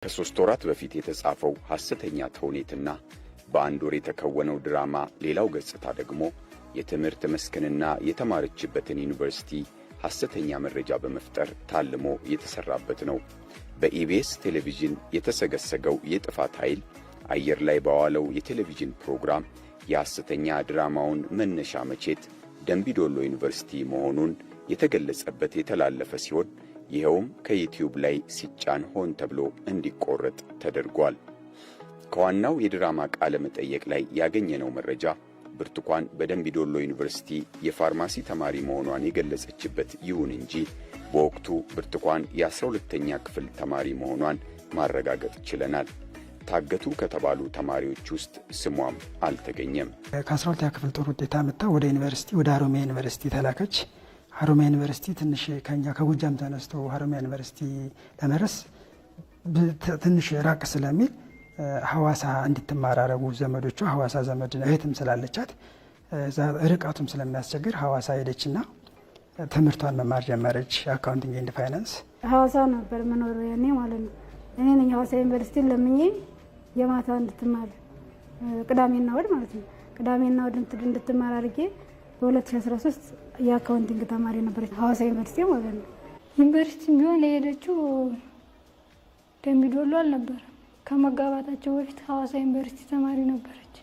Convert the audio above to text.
ከ3 ወራት በፊት የተጻፈው ሐሰተኛ ተውኔትና በአንድ ወር የተከወነው ድራማ ሌላው ገጽታ ደግሞ የትምህርት መስክንና የተማረችበትን ዩኒቨርሲቲ ሐሰተኛ መረጃ በመፍጠር ታልሞ የተሰራበት ነው። በኢቢኤስ ቴሌቪዥን የተሰገሰገው የጥፋት ኃይል አየር ላይ ባዋለው የቴሌቪዥን ፕሮግራም የሐሰተኛ ድራማውን መነሻ መቼት ደምቢዶሎ ዩኒቨርሲቲ መሆኑን የተገለጸበት የተላለፈ ሲሆን ይኸውም ከዩቲዩብ ላይ ሲጫን ሆን ተብሎ እንዲቆረጥ ተደርጓል። ከዋናው የድራማ ቃለ መጠየቅ ላይ ያገኘነው መረጃ ብርቱካን በደምቢዶሎ ዩኒቨርሲቲ የፋርማሲ ተማሪ መሆኗን የገለጸችበት ይሁን እንጂ በወቅቱ ብርቱካን የ12ኛ ክፍል ተማሪ መሆኗን ማረጋገጥ ችለናል። ታገቱ ከተባሉ ተማሪዎች ውስጥ ስሟም አልተገኘም። ከ12ኛ ክፍል ጥሩ ውጤት አመጣ ወደ ዩኒቨርሲቲ ወደ ሀሮሚያ ዩኒቨርሲቲ ተላከች። ሀሮሚያ ዩኒቨርሲቲ ትንሽ ከኛ ከጎጃም ተነስቶ ሀሮሚያ ዩኒቨርሲቲ ለመድረስ ትንሽ ራቅ ስለሚል ሐዋሳ እንድትማር አረጉ ዘመዶቿ። ሐዋሳ ዘመድ እህትም ስላለቻት ርቀቱም ስለሚያስቸግር ሐዋሳ ሄደችና ትምህርቷን መማር ጀመረች። አካውንቲንግ ኤንድ ፋይናንስ ሐዋሳ ነበር መኖሪያ ያኔ ማለት ነው። እኔ ነኝ ሐዋሳ ዩኒቨርሲቲ ለምኜ የማታ እንድትማር ቅዳሜና እሑድ ማለት ነው። ቅዳሜና እሑድ እንድትማር አድርጌ በ2013 የአካውንቲንግ ተማሪ ነበረች ሐዋሳ ዩኒቨርሲቲ ማለት ነው። ዩኒቨርሲቲ ቢሆን ለሄደችው ደምቢዶሎ አልነበረም። ከመጋባታቸው በፊት ሐዋሳ ዩኒቨርሲቲ ተማሪ ነበረች።